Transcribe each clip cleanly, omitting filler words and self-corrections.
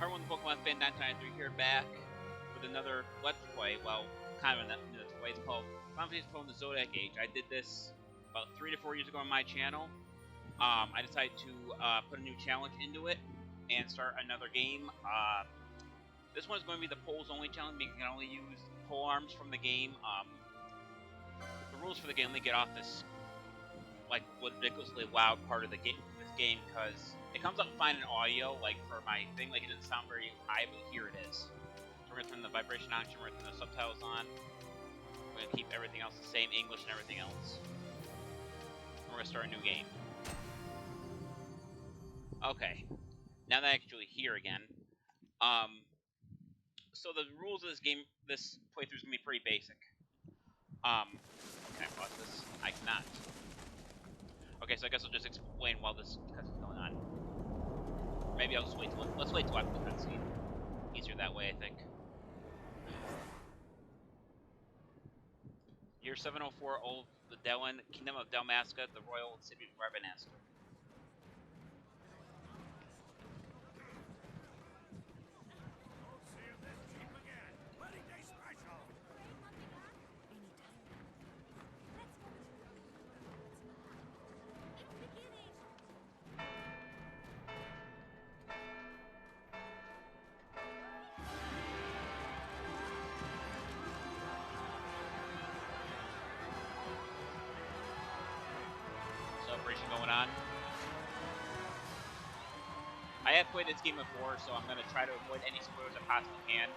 Everyone, Pokemon Fan 993 here, back with another Let's Play. Well, kind of a Let's Play. It's called Final Fantasy XII: The Zodiac Age. I did this about 3 to 4 years ago on my channel. I decided to put a new challenge into it and start another game. This one is going to be the poles only challenge, meaning you can only use pole arms from the game. The rules for the game, let me get off this like ridiculously loud part of the game. This game, because it comes up fine in audio, like for my thing, like it doesn't sound very high, but here it is. So we're gonna turn the vibration on, we're gonna turn the subtitles on. We're gonna keep everything else the same, English and everything else. And we're gonna start a new game. Okay, now that I'm actually here again. So the rules of this game, this playthrough is gonna be pretty basic. Can I pause this? I cannot. Okay, so I guess I'll just explain while this cutscene's going on. Maybe I'll just wait till let's wait till after the cutscene. Easier that way, I think. Year 704, old the Delin, Kingdom of Dalmasca, the royal city of Ravenasca. Celebration going on. I have played this game before, so I'm going to try to avoid any spoilers I possibly can.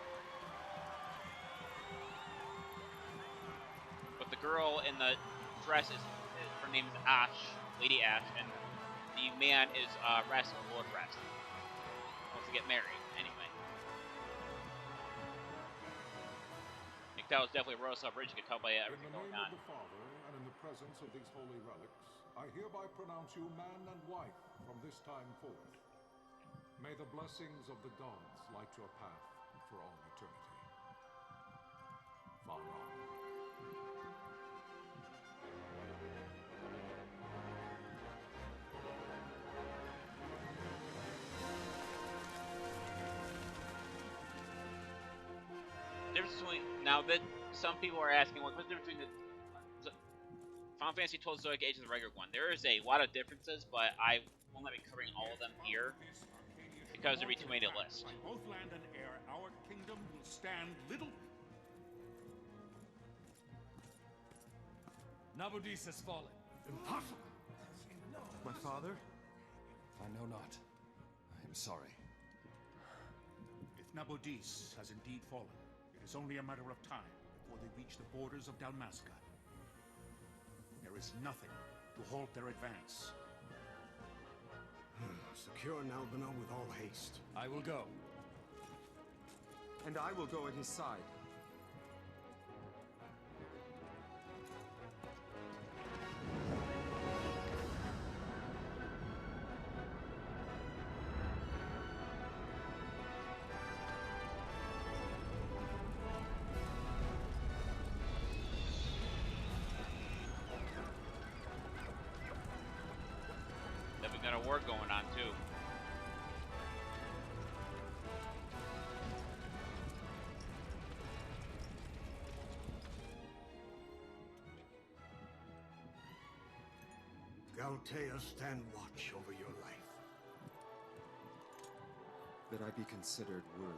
But the girl in the dress her name is Ash, Lady Ash, and the man is Reks, Lord Reks. Wants to get married, anyway. I think that was definitely a royal celebration, you can tell by everything going on. In the name of the Father, and in the presence of these holy relics, I hereby pronounce you man and wife from this time forward. May the blessings of the gods light your path for all eternity. Far on. Difference between, now that some people are asking, what's the difference between the Final Fantasy XII Zodiac Age and the regular one? There is a lot of differences, but I won't be covering all of them here because there'd be too many to list. By both land and air, our kingdom will stand little. Nabudis has fallen. Impossible. My father? I know not. I am sorry. If Nabudis has indeed fallen, it is only a matter of time before they reach the borders of Dalmasca. There is nothing to halt their advance. Secure Nalbina with all haste. I will go. And I will go at his side. We got a war going on too. Galtea, stand watch over your life. That I be considered worthy.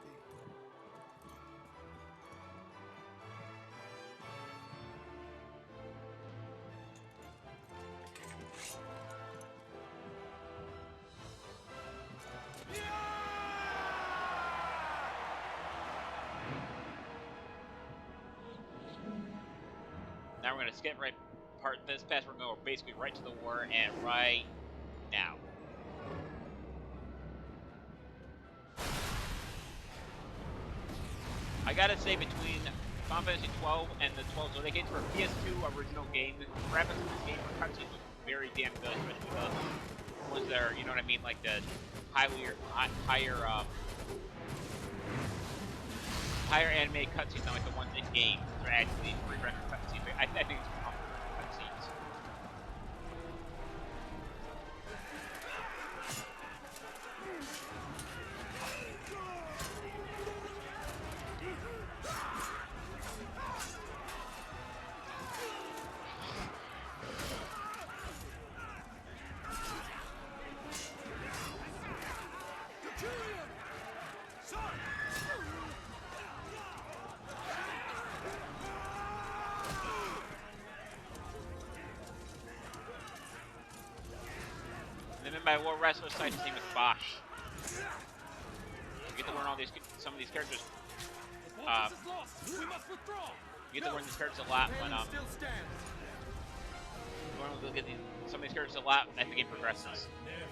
Now we're going to skip this past, we're going to go basically right to the war, and right now. I gotta say, between Final Fantasy XII and the 12 Zodiac games for a PS2 original game, the graphics in this game for cutscenes was very damn good, especially the ones that are, you know what I mean, like the higher animated cutscenes, not like the ones in games. They're actually pre-rendered cutscenes. I think it's comfortable cutscenes. by World Wrestler site. His name is Bosch. You get to learn some of these characters. You get to learn these characters a lot when some of these characters a lot as the game progresses.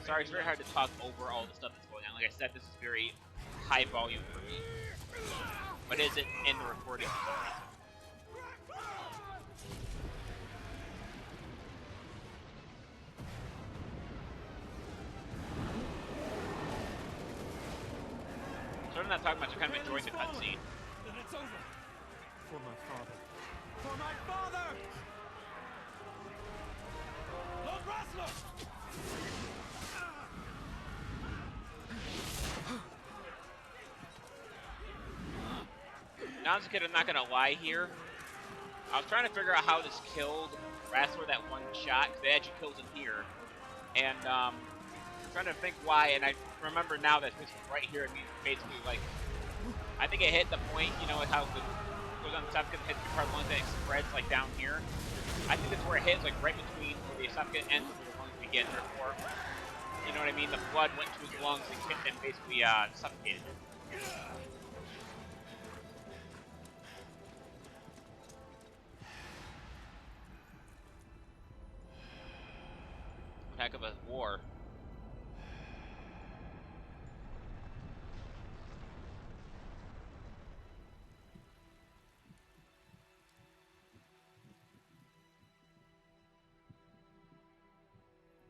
Sorry, it's very hard to talk over all the stuff that's going on. Like I said, this is very high volume for me, but is it in the recording? So I'm not talking much. I'm kind of enjoying the cutscene. Then it's over. For my father. For my father! Lord Wrestler! Now as a kid, I'm not gonna lie here. I was trying to figure out how this killed Wrestler that one shot, because it actually kills him here. And I'm trying to think why, and I remember now that it's right here. It means basically like, I think it hit the point, you know, how it goes on the esophagus, hits the part of the lungs, and it spreads like down here. I think that's where it hits, like right between where the esophagus ends and where the lungs begin. Therefore, you know what I mean? The blood went to his lungs and hit him, basically suffocated him. Heck of a war.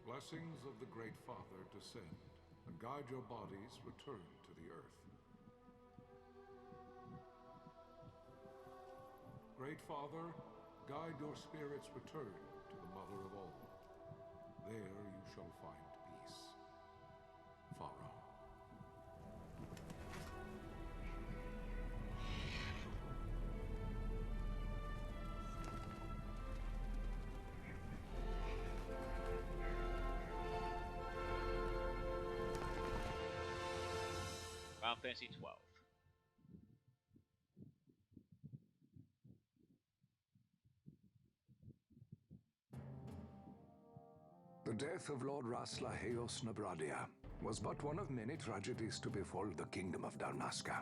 Blessings of the Great Father descend and guide your bodies return to the earth. Great Father, guide your spirits return to the Mother of all. There you shall find peace. Pharaoh. Final Fantasy 12. The death of Lord Rasla Heos Nabradia was but one of many tragedies to befall the Kingdom of Dalmasca.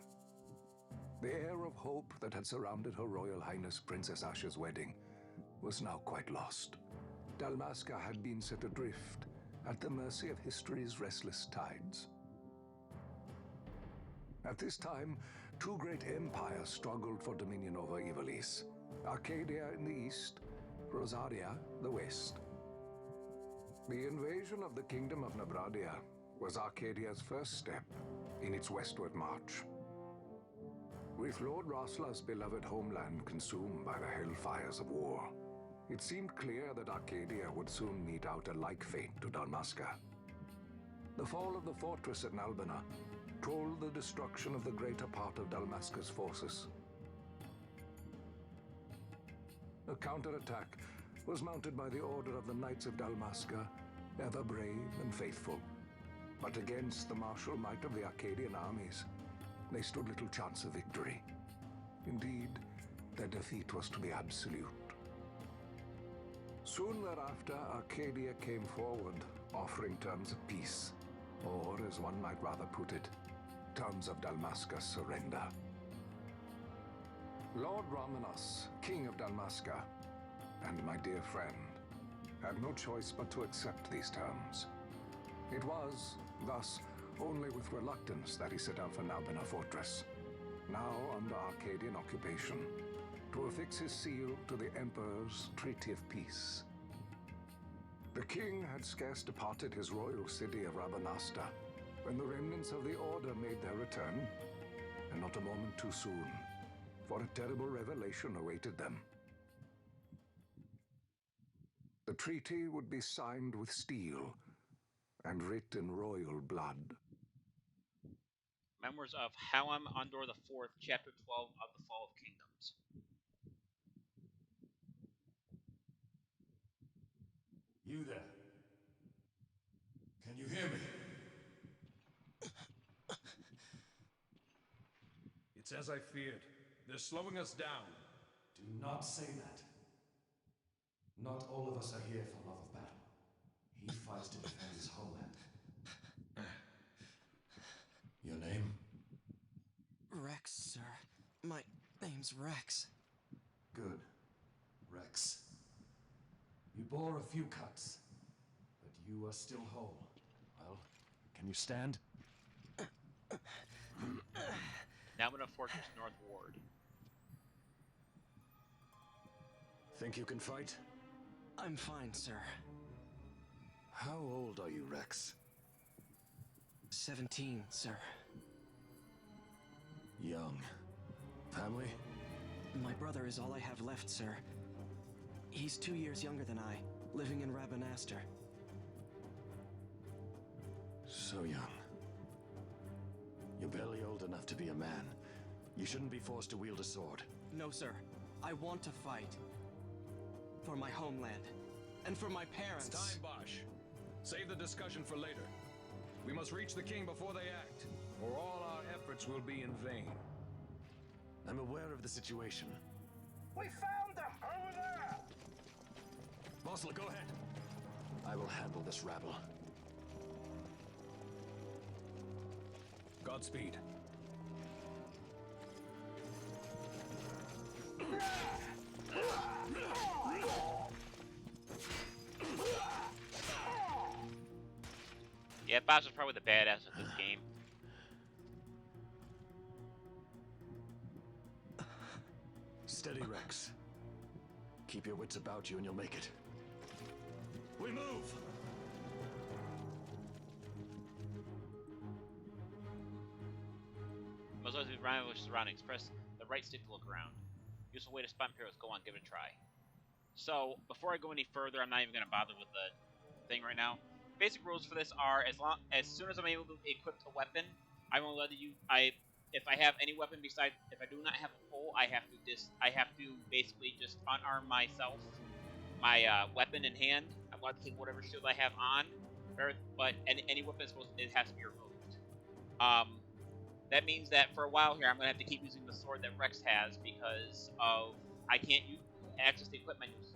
The air of hope that had surrounded Her Royal Highness Princess Asha's wedding was now quite lost. Dalmasca had been set adrift at the mercy of history's restless tides. At this time, two great empires struggled for dominion over Ivalice: Arcadia in the east, Rosaria the west. The invasion of the Kingdom of Nabradia was Arcadia's first step in its westward march. With Lord Rasla's beloved homeland consumed by the hellfires of war, it seemed clear that Arcadia would soon mete out a like fate to Dalmasca. The fall of the fortress at Nalbina told the destruction of the greater part of Dalmasca's forces. A counterattack was mounted by the order of the Knights of Dalmasca, ever brave and faithful. But against the martial might of the Arcadian armies, they stood little chance of victory. Indeed, their defeat was to be absolute. Soon thereafter, Arcadia came forward, offering terms of peace, or, as one might rather put it, terms of Dalmasca's surrender. Lord Romanos, King of Dalmasca, and my dear friend, had no choice but to accept these terms. It was, thus, only with reluctance that he set out for Nalbina Fortress, now under Arcadian occupation, to affix his seal to the Emperor's Treaty of Peace. The king had scarce departed his royal city of Rabanasta when the remnants of the Order made their return, and not a moment too soon, for a terrible revelation awaited them. The treaty would be signed with steel and writ in royal blood. Memoirs of Hallam Undor the Fourth, Chapter 12 of the Fall of Kingdoms. You there? Can you hear me? It's as I feared. They're slowing us down. Do not say that. Not all of us are here for love of battle. He fights to defend his homeland. Reks, sir. My name's Reks. Good. Rex. You bore a few cuts, but you are still whole. Well, can you stand? Now I'm in a Fortress North Ward. Think you can fight? I'm fine, sir. How old are you, Rex? 17, sir. Young. Family? My brother is all I have left, sir. He's 2 years younger than I, living in Rabanastre. So young. You're barely old enough to be a man. You shouldn't be forced to wield a sword. No, sir. I want to fight. For my homeland. And for my parents. It's time, Bosch. Save the discussion for later. We must reach the king before they act, or all our efforts will be in vain. I'm aware of the situation. We found them! Over there! Mossel, go ahead. I will handle this rabble. Godspeed. Yeah, Bosch is probably the badass of this game. Steady, Rex. Keep your wits about you and you'll make it. We move! Most of the rival surroundings. Press the right stick to look around. Useful way to spot Imperials. Go on, give it a try. So, before I go any further, I'm not even going to bother with the thing right now. Basic rules for this are as soon as I'm able to equip a weapon, I won't let you. If I have any weapon besides, if I do not have a pole, I have to basically just unarm myself, my weapon in hand. I want to take whatever shield I have on, but any weapon it has to be removed. That means that for a while here, I'm gonna have to keep using the sword that Rex has because of I can't access the equipment menus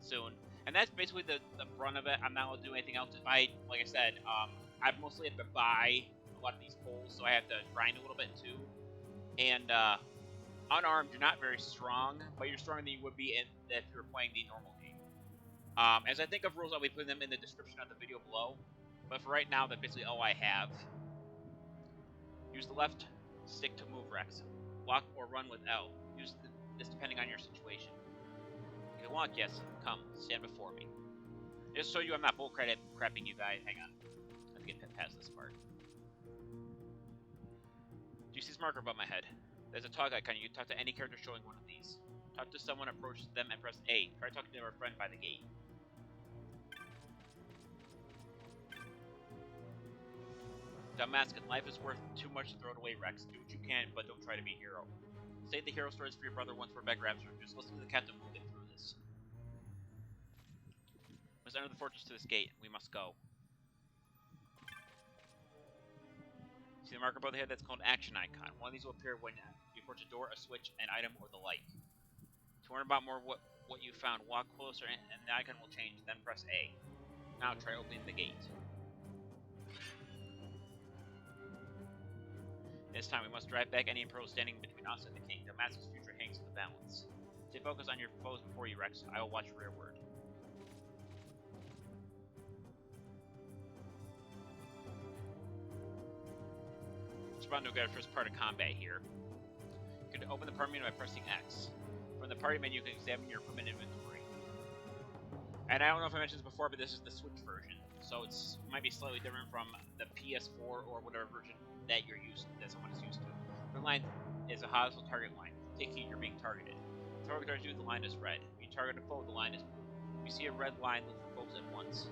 soon. And that's basically the brunt of it. I'm not able to do anything else. If I, like I said, I mostly have to buy a lot of these poles, so I have to grind a little bit too. And unarmed, you're not very strong, but you're stronger than you would be if you were playing the normal game. As I think of rules, I'll be putting them in the description of the video below. But for right now, that's basically all I have. Use the left stick to move, Rex. Walk or run with L. Use this depending on your situation. If you want, yes, come, stand before me. Just so you I'm not bullcrapping you guys. Hang on. Let's get past this part. Do you see this marker above my head? There's a talk icon. You can talk to any character showing one of these. Talk to someone, approach them, and press A. Try talking to our friend by the gate. Damascus, life is worth too much to throw it away, Rex. Do what you can, but don't try to be a hero. Say the hero stories for your brother once we're back, Raptor. Just listen to the captain. We'll get through this. We must enter the fortress to this gate. We must go. See the marker above the head? That's called action icon. One of these will appear when you approach a door, a switch, an item, or the like. To learn about more what you found, walk closer and the icon will change, then press A. Now try opening the gate. This time we must drive back any Imperials standing between us and the king. Damascus' future hangs in the balance. Stay focused on your foes before you, Rex. I will watch rearward. Just about to get our first part of combat here. You can open the party menu by pressing X. From the party menu, you can examine your equipment inventory. And I don't know if I mentioned this before, but this is the Switch version, so it might be slightly different from the PS4 or whatever version that someone is used to. The line is a hostile target line. Take heed, you're being targeted. Target targets you, the line is red. If you target a foe, the line is blue. If you see a red line, look for foes at once.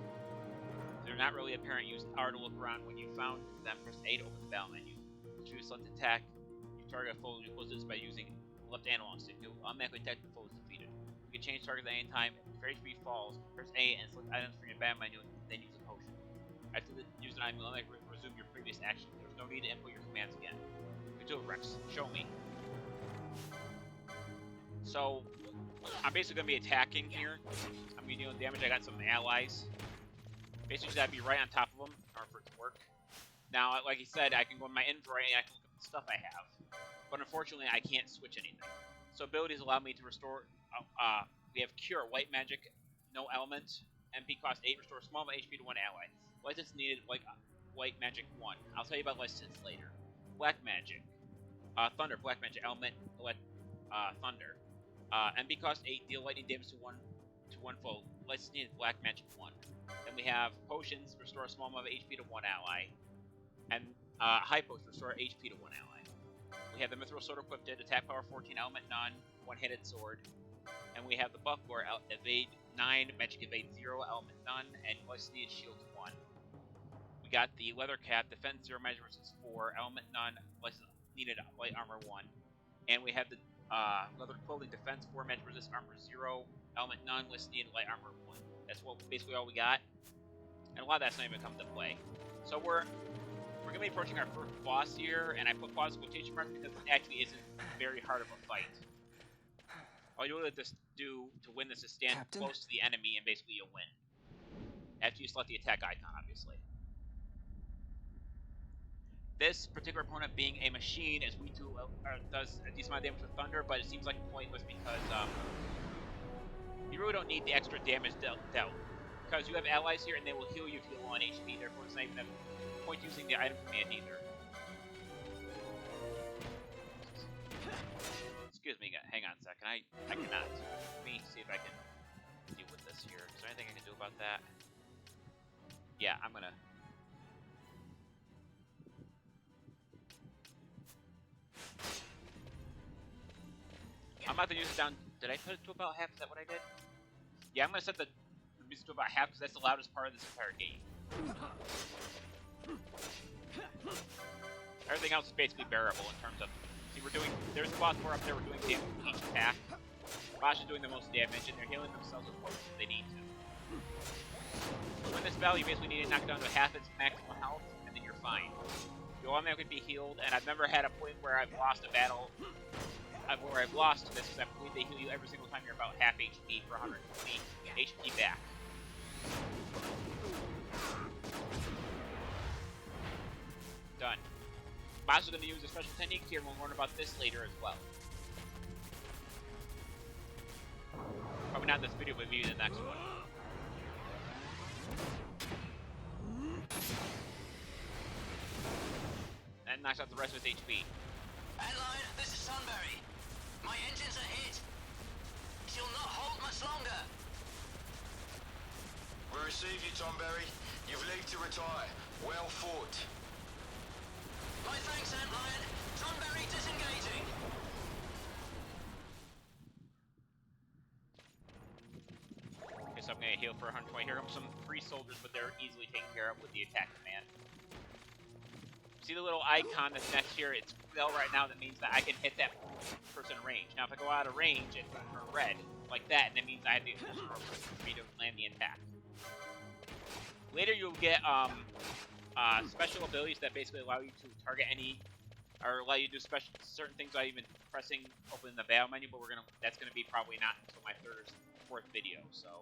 If they're not really apparent, use R to look around. When you found them, press A to open the battle menu. Choose select attack. You target a foe, you close this by using left analog stick. You'll automatically attack the foe is defeated. You can change targets at any time. If your HP falls, press A and select items from your battle menu, then use a potion. After use an item, you'll automatically resume your previous action. There's no need to input your commands again. You do it, Rex. Show me. So, I'm basically going to be attacking here. I'm going to be dealing damage. I got some allies. Basically, just got to be right on top of them in order for it to work. Now, like he said, I can go in my inventory and I can look at the stuff I have. but unfortunately I can't switch anything. So abilities allow me to restore, we have Cure, White Magic, no element, MP cost 8, restore small amount of HP to one ally. License needed, White Magic 1. I'll tell you about license later. Black Magic, Thunder, Black Magic, element, Thunder. MP cost 8, deal lightning damage to one foe. License needed, Black Magic 1. Then we have Potions, restore a small amount of HP to one ally. And High Potion, restore HP to one ally. We have the Mithril Sword equipped, attack power 14, element none, one-handed sword. And we have the Buckler, evade 9, magic evade 0, element none, and license needed shield 1. We got the Leather Cap, defense 0, magic resistance 4, element none, license needed light armor 1. And we have the Leather Clothing, defense 4, magic resistance armor 0, element none, license needed light armor 1. That's basically all we got. And a lot of that's not even come to play. So we're going to be approaching our first boss here, and I put pause quotation marks because it actually isn't very hard of a fight. All you really have to do to win this is stand close to the enemy, and basically you'll win. After you select the attack icon, obviously. This particular opponent, being a machine, is weak to does a decent amount of damage with thunder, but it seems like pointless because you really don't need the extra damage dealt. Because you have allies here, and they will heal you if you low on HP, therefore it's not even a point using the item command either. Excuse me, hang on a second. I cannot. Let me see if I can deal with this here. Is there anything I can do about that? Yeah, I'm gonna. I'm about to use it down. Did I put it to about half? Is that what I did? Yeah, I'm gonna set the music to about half because that's the loudest part of this entire game. Everything else is basically bearable in terms of. See, there's the boss bar up there. We're doing damage with each attack. Boss is doing the most damage, and they're healing themselves as much as they need to. To win this battle, you basically need to knock down to half its maximum health, and then you're fine. You'll automatically be healed, and I've never had a point where I've lost a battle. Where I've lost to this, because I believe they heal you every single time you're about half HP for 120 HP back. Done. I'm also going to use a special technique here, and we'll learn about this later as well. Probably not in this video, but maybe in the next one. And knocks out the rest of his HP. Ally, this is Sunbury. My engines are hit. She'll not hold much longer. We receive you, Tomberry. You've leave to retire. Well fought. My thanks, Antlion. Sunbury disengaging. Okay, so I'm going to heal for 120. Here come some free soldiers, but they're easily taken care of with the attack command. See the little icon that's next here? It's bell right now. That means that I can hit that person in range. Now, if I go out of range, it's red like that, and that means I have to use for me to land the attack. Later, you'll get special abilities that basically allow you to target any, or allow you to do certain things without even pressing open the battle menu. But that's gonna be probably not until my third or fourth video. So.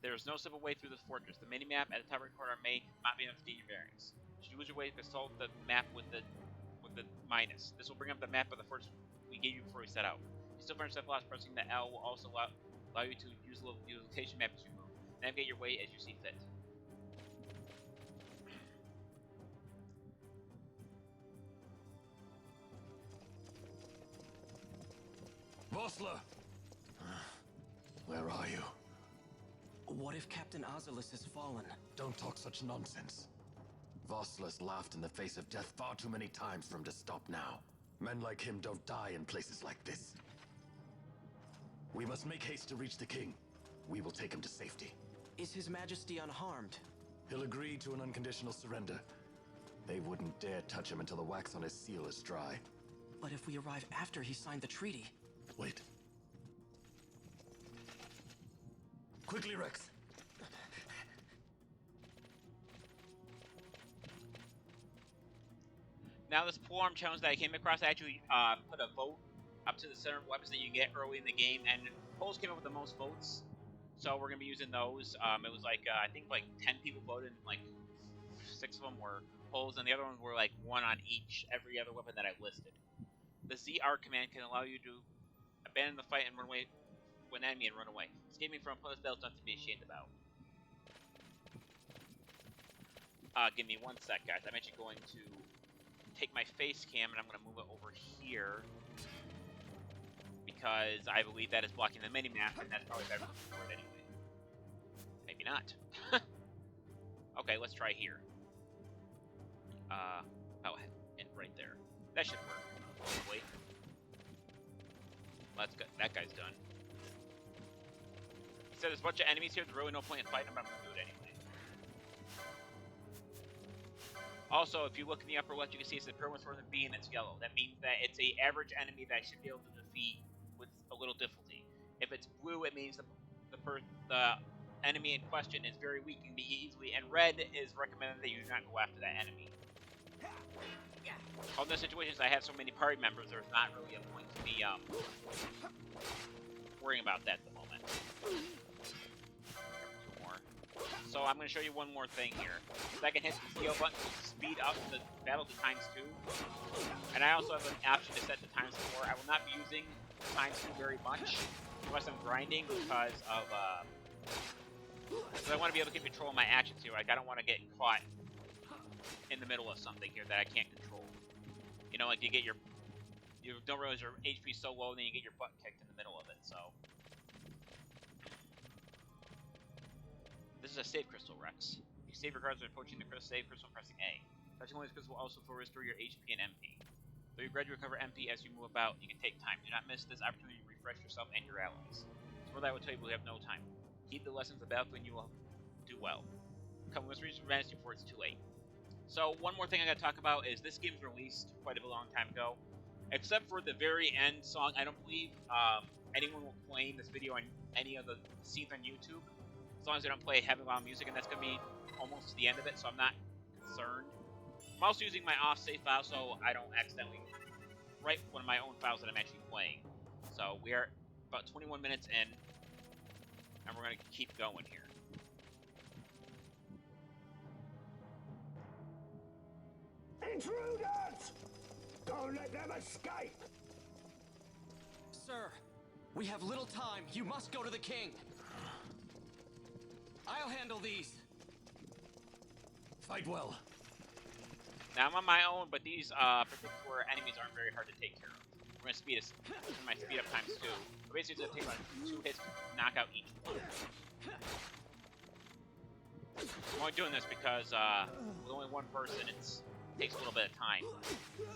There is no simple way through this fortress. The mini-map at the top right corner may not be enough to gain your bearings. Should you lose your way, consult the map with the minus. This will bring up the map of the fortress we gave you before we set out. If you still find yourself lost, pressing the L will also allow you to use the location map as you move. Navigate your way as you see fit. Vossler! Where are you? What if Captain Oculus has fallen? Don't talk such nonsense. Vossler's laughed in the face of death far too many times for him to stop now. Men like him don't die in places like this. We must make haste to reach the king. We will take him to safety. Is His Majesty unharmed? He'll agree to an unconditional surrender. They wouldn't dare touch him until the wax on his seal is dry. But if we arrive after he signed the treaty... Wait. Quickly, Reks! Now, this polearm challenge that I came across, I actually put a vote up to the center of weapons that you get early in the game, and poles came up with the most votes, so we're going to be using those. It was like, I think like 10 people voted, and like 6 of them were holes, and the other ones were like 1 on every other weapon that I listed. The ZR command can allow you to abandon the fight and run away when enemy and run away. Escaping from opponent's battle is nothing to be ashamed about. Give me 1 sec, guys. I'm actually going to take my face cam and I'm going to move it over here because I believe that is blocking the mini-map, and that's probably better for it anyway. Maybe not. Okay, let's try here. And right there. That should work, hopefully. Let's go. That guy's done. He said there's a bunch of enemies here. There's really no point in fighting them, but I'm going to do it anyway. Also, if you look in the upper left, you can see it's the permanent source of B and it's yellow. That means that it's an average enemy that I should be able to defeat with a little difficulty. If it's blue, it means the enemy in question is very weak and can be easily, and red is recommended that you do not go after that enemy. On the situations I have so many party members, there's not really a point to me worrying about that at the moment. 2 more. So I'm going to show you one more thing here. So I can hit the CL button to speed up the battle to ×2. And I also have an option to set to ×4. I will not be using ×2 very much unless I'm grinding because of because I want to be able to keep control of my actions here. Like, I don't want to get caught in the middle of something here that I can't control. You know, like you don't realize your HP is so low, and then you get your butt kicked in the middle of it. So this is a save crystal, Reks. You save your cards by approaching the save crystal and pressing A. Touching one of these crystals will also restore your HP and MP. Though you gradually recover MP as you move about, you can take time. Do not miss this opportunity to refresh yourself and your allies. So that I will tell you, we have no time. Heed the lessons of battle, and you will do well. Come, let's reach advantage before it's too late. So, one more thing I gotta talk about is this game's released quite a long time ago. Except for the very end song, I don't believe anyone will play this video on any of the scenes on YouTube. As long as they don't play heavy loud music, and that's gonna be almost to the end of it, so I'm not concerned. I'm also using my off-save file so I don't accidentally write one of my own files that I'm actually playing. So, we are about 21 minutes in, and we're gonna keep going here. Intruders! Don't let them escape! Sir, we have little time. You must go to the king. I'll handle these. Fight well. Now I'm on my own, but these particular enemies aren't very hard to take care of. We're gonna speed my speed up ×2. So basically, it's gonna take about 2 hits to knock out each one. I'm only doing this because with only one person, it takes a little bit of time.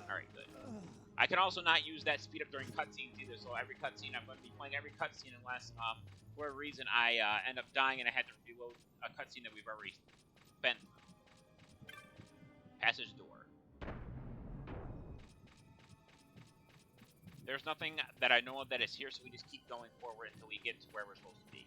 Alright, good. I can also not use that speed up during cutscenes either, so every cutscene, I'm going to be playing every cutscene unless, for whatever reason, I end up dying and I had to reload a cutscene that we've already been through. Passage door. There's nothing that I know of that is here, so we just keep going forward until we get to where we're supposed to be.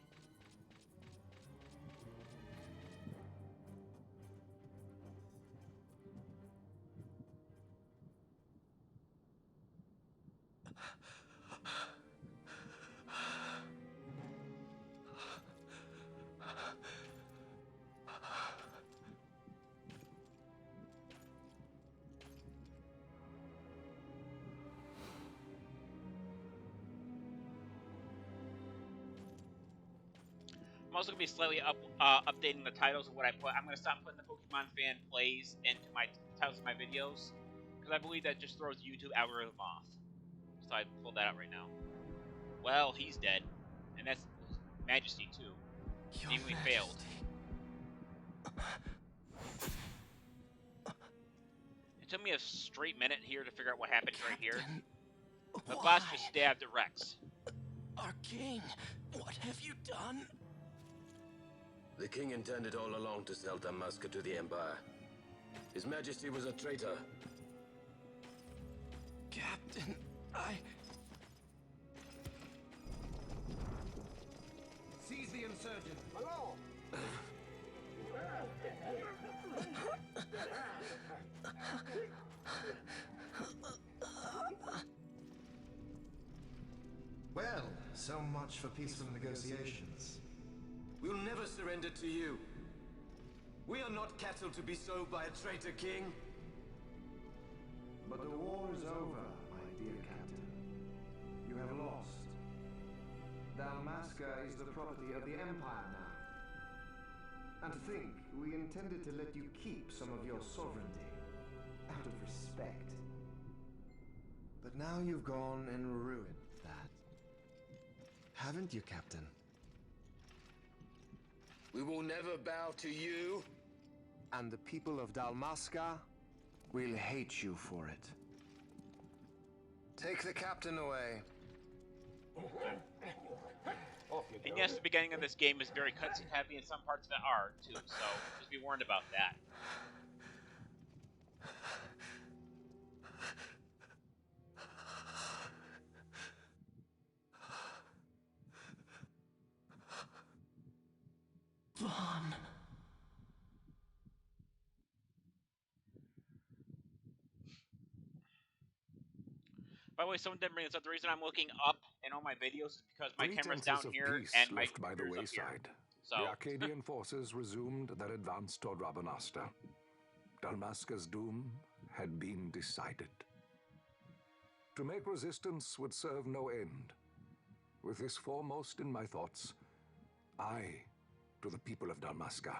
I'm also going to be slightly updating the titles of what I put. I'm going to stop putting the Pokemon fan plays into my titles of my videos, because I believe that just throws the YouTube algorithm off. So I pulled that out right now. Well, he's dead. And that's Majesty, too. Even we failed. It took me a straight minute here to figure out what happened right here. The boss just stabbed at Reks. Our king, what have you done? The king intended all along to sell Damaska to the Empire. His Majesty was a traitor. Captain, Seize the insurgent. Along! Well, so much for peaceful negotiations. We'll never surrender to you. We are not cattle to be sold by a traitor king. But the war is over, my dear captain. You have lost. Dalmasca is the property of the Empire now. And think, we intended to let you keep some of your sovereignty, out of respect. But now you've gone and ruined that. Haven't you, Captain? We will never bow to you. And the people of Dalmasca will hate you for it. Take the captain away. And yes, the beginning of this game is very cutscene heavy, and some parts of it are too, so just be warned about that. Vaughn. By the way, someone didn't bring this up. The reason I'm looking up in all my videos is because my camera's Pretenses down of here peace and my left by the computer's up here. wayside. So The Arcadian forces resumed their advance toward Rabanasta. Dalmasca's doom had been decided. To make resistance would serve no end. With this foremost in my thoughts, I to the people of Dalmasca.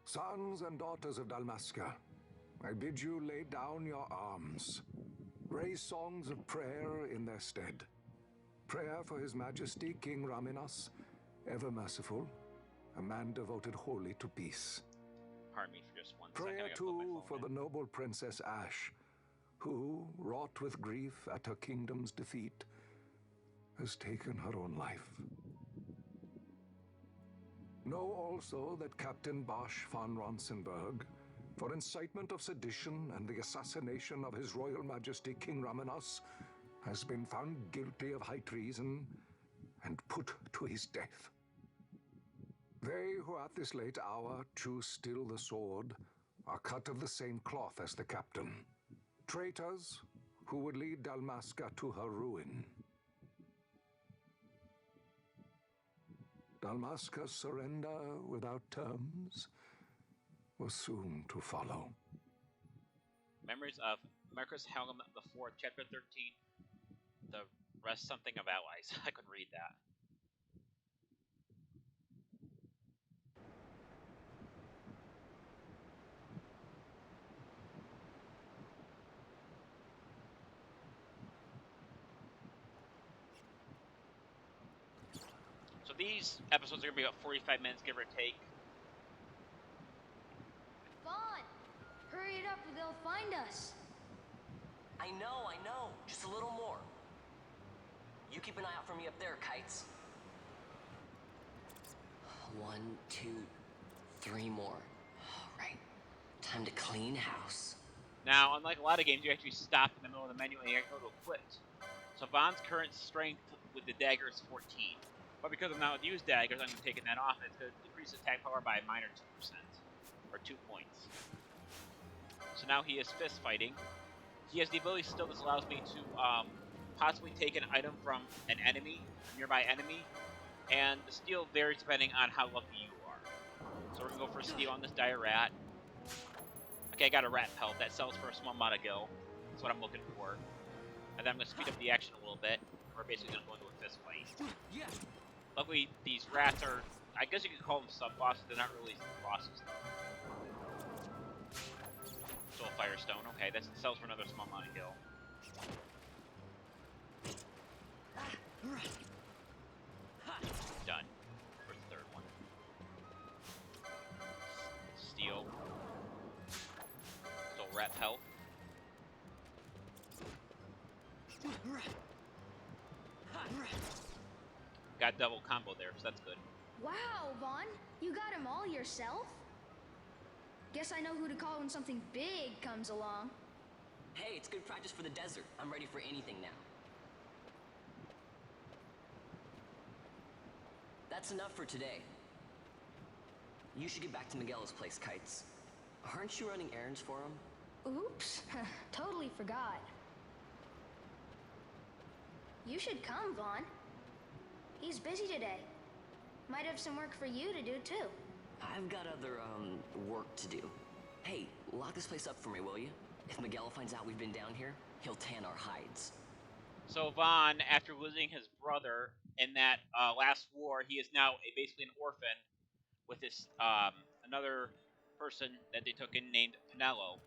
Sons and daughters of Dalmasca, I bid you lay down your arms. Raise songs of prayer in their stead. Prayer for His Majesty King Raminas, ever merciful, a man devoted wholly to peace. pardon me for just one second. Prayer I gotta plug my too phone for in. the noble Princess Ash, who, wrought with grief at her kingdom's defeat, has taken her own life. Know also that Captain Bosch von Ronsenberg, for incitement of sedition and the assassination of His Royal Majesty King Raminas, has been found guilty of high treason and put to his death. They who at this late hour choose still the sword are cut of the same cloth as the captain. Traitors who would lead Dalmasca to her ruin. Dalmasca's surrender without terms was soon to follow. Memories of Marcus Helm IV, Chapter 13. The rest something of allies. I couldn't read that. So these episodes are going to be about 45 minutes, give or take. Vaughn! Hurry it up or they'll find us. I know. Just a little more. You keep an eye out for me up there, Kites. 1, 2, 3 more. All right. Time to clean house. Now, unlike a lot of games, you actually stop in the middle of the menu and you go to equipped. So Vaughn's current strength with the dagger is 14. But because I'm not used daggers, I'm taking that off. It's going to decrease attack power by a minor 2%. Or 2 points. So now he is fist fighting. He has the ability still. This allows me to possibly take an item from an enemy, a nearby enemy. And the steal varies depending on how lucky you are. So we're going to go for a steal on this dire rat. Okay, I got a rat pelt. That sells for a small amount of gil. That's what I'm looking for. And then I'm going to speed up the action a little bit. We're basically going to go into a fist fight. Luckily, these rats are, I guess you could call them sub-bosses. They're not really bosses, though. Soul Firestone. Okay, that sells for another small amount of gil. Done. Where's the third one? Steel. Stole rat pelt. Got double combo there, so that's good. Wow, Vaughn! You got him all yourself? Guess I know who to call when something big comes along. Hey, it's good practice for the desert. I'm ready for anything now. That's enough for today. You should get back to Miguel's place, Kites. Aren't you running errands for him? Oops, totally forgot. You should come, Vaughn. He's busy today. Might have some work for you to do, too. I've got other, work to do. Hey, lock this place up for me, will you? If Miguel finds out we've been down here, he'll tan our hides. So Vaughn, after losing his brother in that last war, he is now basically an orphan with his another person that they took in named Pinello.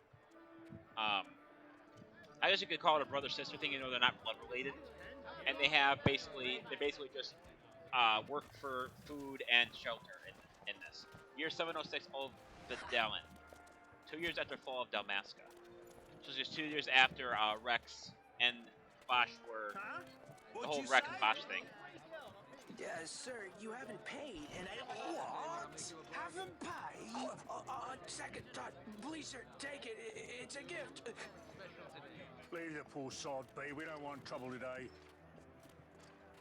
I guess you could call it a brother-sister thing, you know, they're not blood related. And they basically just work for food and shelter in this. Year 706 of Vidalin. 2 years after the fall of Dalmasca. So it's just 2 years after Reks and Bosch were the whole Reks and Bosch thing. Sir, you haven't paid, and I... What? Haven't paid? On second thought, please, sir, take it. It's a gift. Leave the poor sod be. We don't want trouble today.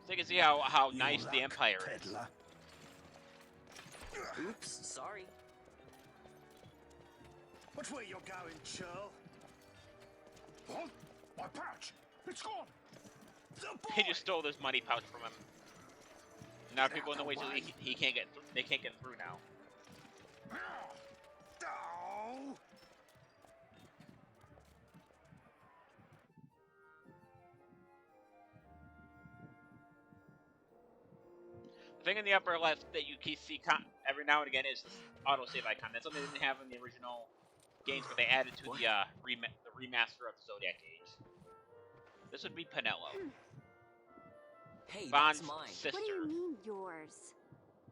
So you can see how nice the Empire is. Oops, sorry. Which way you're going, churl? What? My pouch! It's gone! They just stole this money pouch from him. Now people in the way, so he can't get. They can't get through now. Oh. The thing in the upper left that you see every now and again is this autosave icon. That's something they didn't have in the original games, but they added to the remaster of the Zodiac Age. This would be Pinello. Hey, Vaughn's that's mine. sister. What do you mean, yours?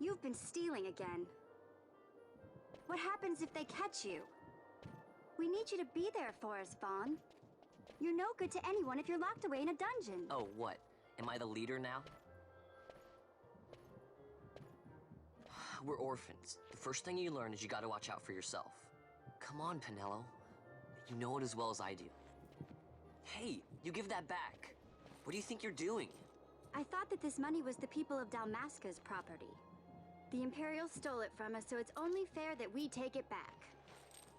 You've been stealing again. What happens if they catch you? We need you to be there for us, Vaughn. You're no good to anyone if you're locked away in a dungeon. Oh, what? Am I the leader now? We're orphans. The first thing you learn is you gotta watch out for yourself. Come on, Pinello. You know it as well as I do. Hey, you give that back. What do you think you're doing? I thought that this money was the people of Dalmasca's property. The Imperials stole it from us, so it's only fair that we take it back.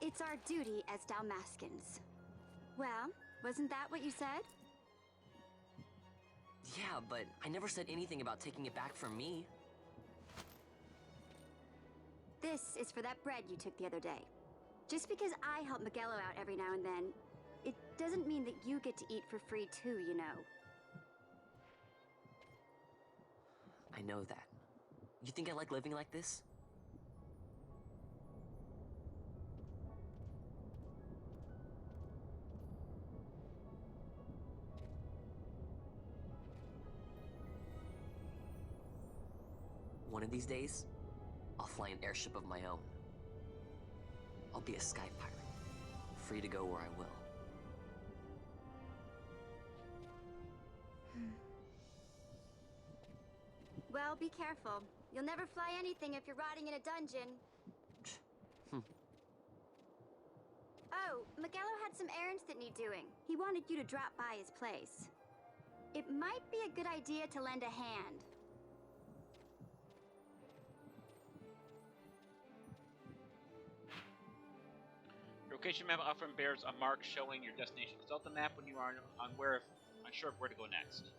It's our duty as Dalmascans. Well, wasn't that what you said? Yeah, but I never said anything about taking it back from me. This is for that bread you took the other day. Just because I help Miguel out every now and then, it doesn't mean that you get to eat for free too, you know. I know that. You think I like living like this? One of these days, I'll fly an airship of my own. I'll be a sky pirate, free to go where I will. Well, be careful. You'll never fly anything if you're rotting in a dungeon. Oh, Miguel had some errands that need doing. He wanted you to drop by his place. It might be a good idea to lend a hand. Your location map often bears a mark showing your destination. Consult the map when you are unsure of where to go next.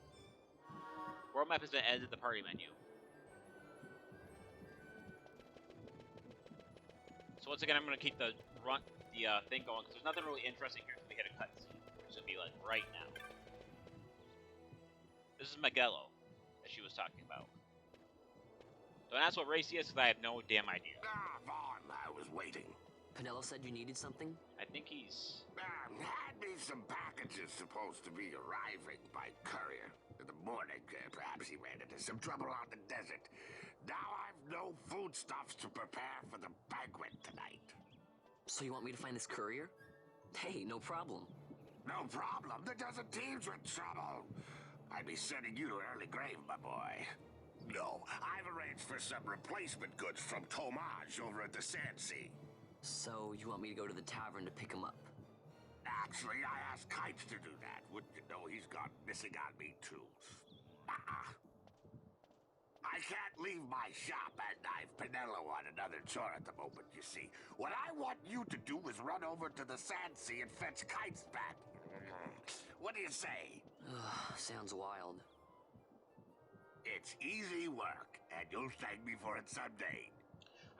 World map has been added to the party menu. So once again, I'm going to keep the thing going because there's nothing really interesting here until we hit a cutscene, which will be like right now. This is Magello that she was talking about. Don't ask what race he is because I have no damn idea. Vaughn, I was waiting. Pinello said you needed something? I think he's... Had me some packages supposed to be arriving by courier. In the morning, perhaps he ran into some trouble on the desert. Now I've no foodstuffs to prepare for the banquet tonight. So you want me to find this courier? Hey, no problem. No problem. The desert teems with trouble. I'd be sending you to early grave, my boy. No, I've arranged for some replacement goods from Tomage over at the Sand Sea. So you want me to go to the tavern to pick him up? Actually, I asked Kites to do that. Wouldn't you know he's gone missing on me, too. I can't leave my shop, and I've Pinello on another chore at the moment, you see. What I want you to do is run over to the Sand Sea and fetch Kites back. What do you say? Sounds wild. It's easy work, and you'll thank me for it someday.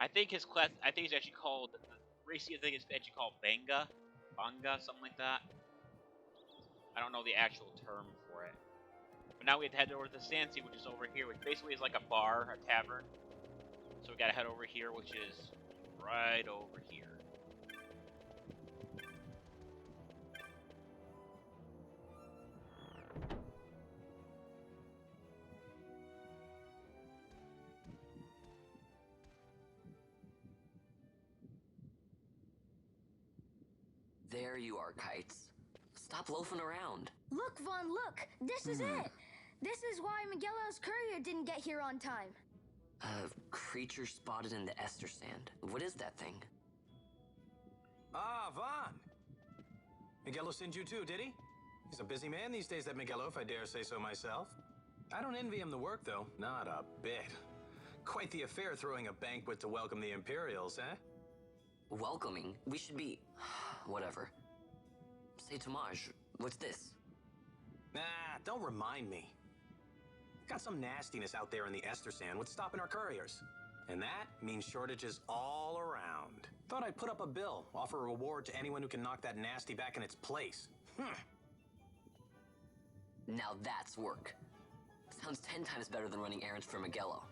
I think his class. I think he's actually called Racy. I think it's actually called Banga, something like that. I don't know the actual term for it. But now we have to head over to Sansi, which is over here, which basically is like a bar, a tavern. So we gotta head over here, which is right over here. There you are, Kites. Stop loafing around. Look, Vaughn, look! This is it! This is why Miguelo's courier didn't get here on time. Creature spotted in the Ester Sand. What is that thing? Ah, Vaughn! Miguelo sent you too, did he? He's a busy man these days, that Miguelo, if I dare say so myself. I don't envy him the work, though. Not a bit. Quite the affair throwing a banquet to welcome the Imperials, eh? Welcoming? We should be... whatever. Say, Tomaj, what's this? Nah, don't remind me. Got some nastiness out there in the Ester Sand. What's stopping our couriers? And that means shortages all around. Thought I'd put up a bill, offer a reward to anyone who can knock that nasty back in its place. Now that's work. Sounds 10 times better than running errands for Miguelo.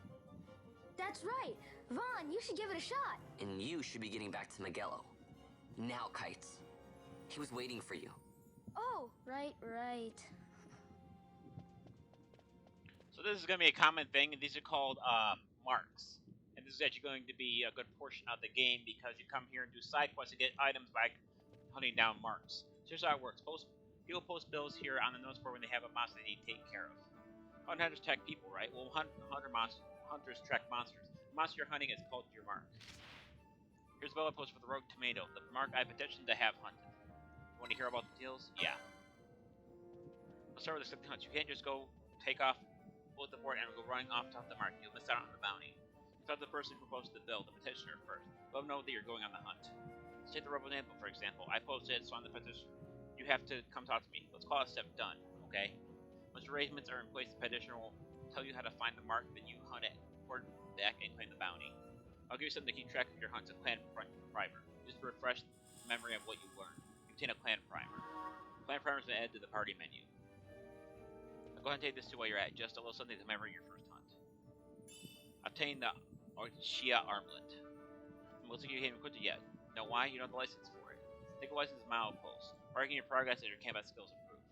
That's right. Vaughn, you should give it a shot. And you should be getting back to Miguelo. Now, Kites. He was waiting for you. Oh, right. So this is going to be a common thing, and these are called marks. And this is actually going to be a good portion of the game because you come here and do side quests to get items by hunting down marks. So here's how it works. People post bills here on the notice board when they have a monster they need to take care of. Hunters track people, right? Well, hunters track monsters. The monster you're hunting is called your mark. Here's a bill I post for the rogue tomato, the mark I petitioned to have hunted. You want to hear about the deals? Yeah. Let's start with the accepting hunts. You can't just go take off, pull the board, and go running off to hunt the mark. You'll miss out on the bounty. Start the person who posted the bill, the petitioner first. Let them know that you're going on the hunt. Let's take the rogue example, for example. I posted it, so I'm the petitioner. You have to come talk to me. Let's call it step done, okay? Once arrangements are in place, the petitioner will tell you how to find the mark, then you hunt it, report back, and claim the bounty. I'll give you something to keep track of your hunts, a clan primer. Just to refresh the memory of what you learned. You obtain a clan primer. Clan primer is added to the party menu. Now go ahead and take this to while you're at it. Just a little something to remember your first hunt. Obtain the Shia armlet. It looks like you haven't equipped it yet. Know why? You don't have the license for it. Take a license milepost. Marking your progress as your combat skills improve.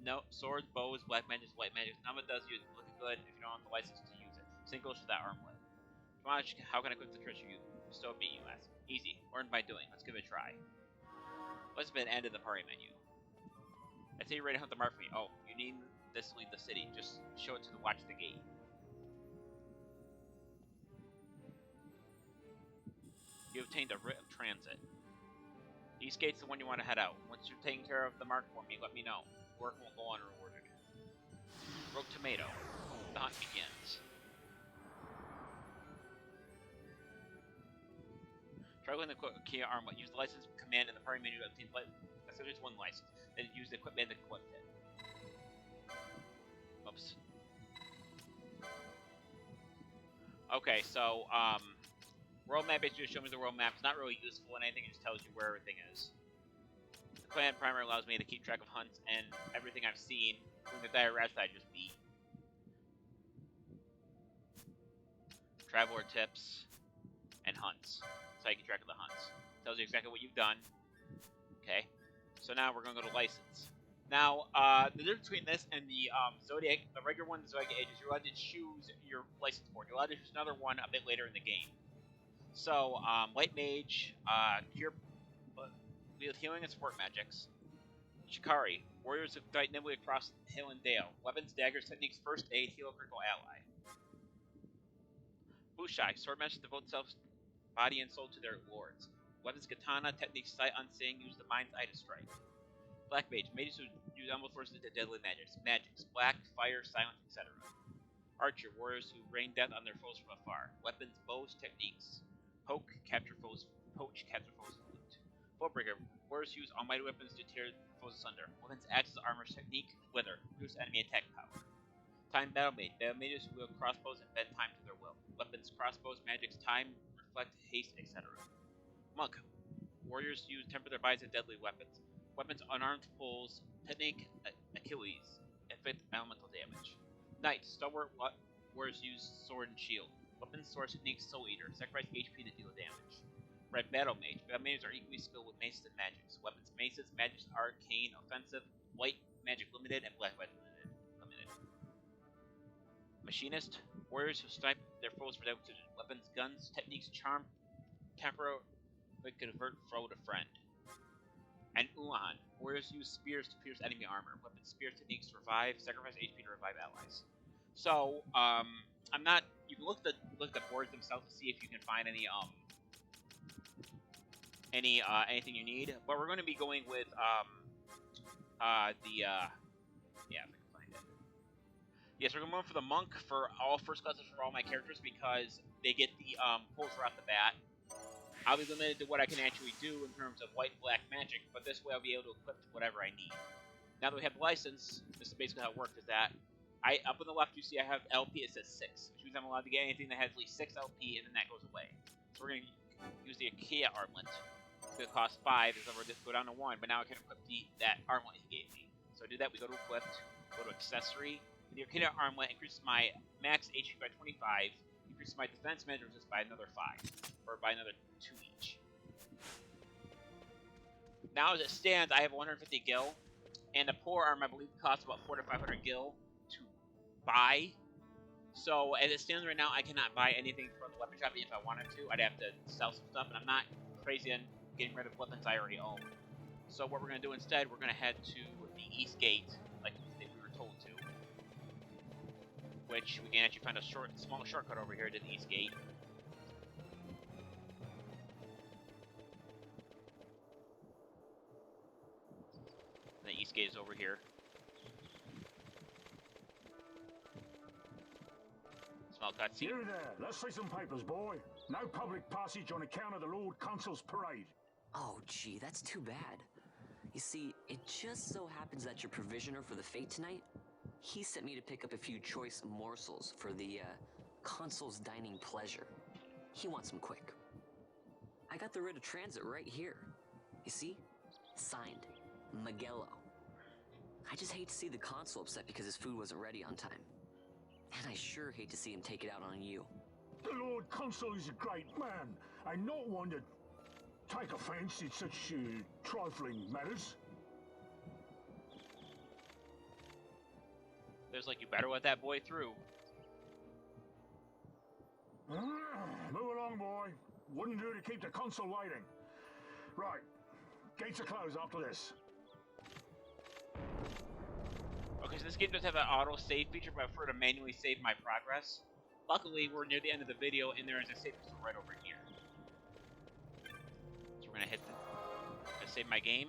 No swords, bows, black magic, white magic. None of it does you looking good if you don't have the license to use it. Same goes for that armlet. How can I equip the treasure you bestowed me, you ask? Easy. Learn by doing. Let's give it a try. Let's been ended the party menu. I say you're ready to hunt the mark for me. Oh, you need this to leave the city. Just show it to the watch at the gate. You obtained a writ of transit. East gate's the one you want to head out. Once you've taken care of the mark for me, let me know. Work won't go unrewarded. Rogue tomato. The hunt begins. Try with the Kia armlet. Use the license command in the party menu to obtain essentially one license. Then use the equipment that equipped it. Oops. Okay, so world map basically just shows me the world map. It's not really useful in anything. It just tells you where everything is. The clan primer allows me to keep track of hunts and everything I've seen, including the dire rats that I just beat. Traveler tips and hunts. So I keep track of the hunts. Tells you exactly what you've done. Okay. So now we're gonna go to license. Now, the difference between this and the Zodiac, the regular one, the Zodiac Age, is you're allowed to choose your license board. You're allowed to choose another one a bit later in the game. So, Light Mage, Cure, wield healing and support magics. Shikari, warriors who fight nimbly across hill and dale. Weapons, daggers, techniques, first aid, heal a critical ally. Bushai, sword masters devote themselves body and soul to their lords. Weapons, katana, techniques, sight unseen, use the mind's eye to strike. Black Mage, mages who use almost forces to deadly magics. Magics, black, fire, silence, etc. Archer, warriors who rain death on their foes from afar. Weapons, bows, techniques. Poach, capture foes, loot. Footbreaker, warriors use almighty weapons to tear foes asunder. Weapons, axes, armor, technique, wither, reduce enemy attack power. Time Battle Mage, battle mages who wield crossbows and bend time to their will. Weapons, crossbows, magics, time, reflect, haste, etc. Monk. Warriors use temper their bodies with deadly weapons. Weapons unarmed pulls, technique Achilles, inflict elemental damage. Knight. Stalwart warriors use sword and shield. Weapons, sword technique, Soul Eater. Sacrifice HP to deal damage. Red. Battle Mage. Battle mages are equally skilled with maces and magics. Weapons, maces, magics, arcane, offensive. White, magic limited, and black magic limited. Machinist. Warriors who snipe their foes for their precision. Weapons, guns, techniques, charm, temper, convert foe to friend. And Ulan. Warriors use spears to pierce enemy armor. Weapons, spear techniques, revive, sacrifice HP to revive allies. So, I'm not. You can look at the boards themselves to see if you can find any anything you need. But we're going to be going with yeah, if I can find it. Yes, we're going for the monk for all first classes for all my characters because they get the pulls right off the bat. I'll be limited to what I can actually do in terms of white and black magic, but this way I'll be able to equip whatever I need. Now that we have the license, this is basically how it works, is that up on the left you see I have LP, it says 6, which means I'm allowed to get anything that has at least 6 LP, and then that goes away. So we're going to use the Ikea armlet. It's going to cost 5, so we're just go down to 1, but now I can equip that armlet he gave me. So to do that, we go to equipped, go to accessory, and the Ikea armlet increases my max HP by 25, increases my defense measure resist by another 5, or by another 2 each. Now as it stands, I have 150 gil, and the poor arm I believe costs about 400 to 500 gil to buy. So as it stands right now, I cannot buy anything from the weapon shop. If I wanted to, I'd have to sell some stuff, and I'm not crazy on getting rid of weapons I already own. So what we're going to do instead, we're going to head to the East Gate, like we were told to, which we can actually find a small shortcut over here to the East Gate. The East Gate is over here. Small cutscene. You there, let's see some papers, boy. No public passage on account of the Lord Consul's parade. Oh, gee, that's too bad. You see, it just so happens that your provisioner for the fete tonight, he sent me to pick up a few choice morsels for the, Consul's dining pleasure. He wants them quick. I got the writ of transit right here. You see? Signed, Magello. I just hate to see the Consul upset because his food wasn't ready on time. And I sure hate to see him take it out on you. The Lord Consul is a great man, and not one to take offense in such trifling matters. There's like, you better let that boy through. Move along, boy. Wouldn't do to keep the Consul waiting. Right. Gates are closed after this. Okay, so this game does have an auto-save feature, but I prefer to manually save my progress. Luckily, we're near the end of the video, and there is a save pistol right over here. So we're going to hit save my game.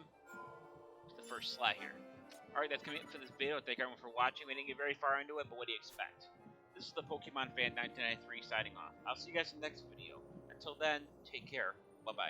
It's the first slot here. Alright, that's coming for this video. Thank everyone for watching. We didn't get very far into it, but what do you expect? This is the Pokemon Fan 1993 signing off. I'll see you guys in the next video. Until then, take care. Bye-bye.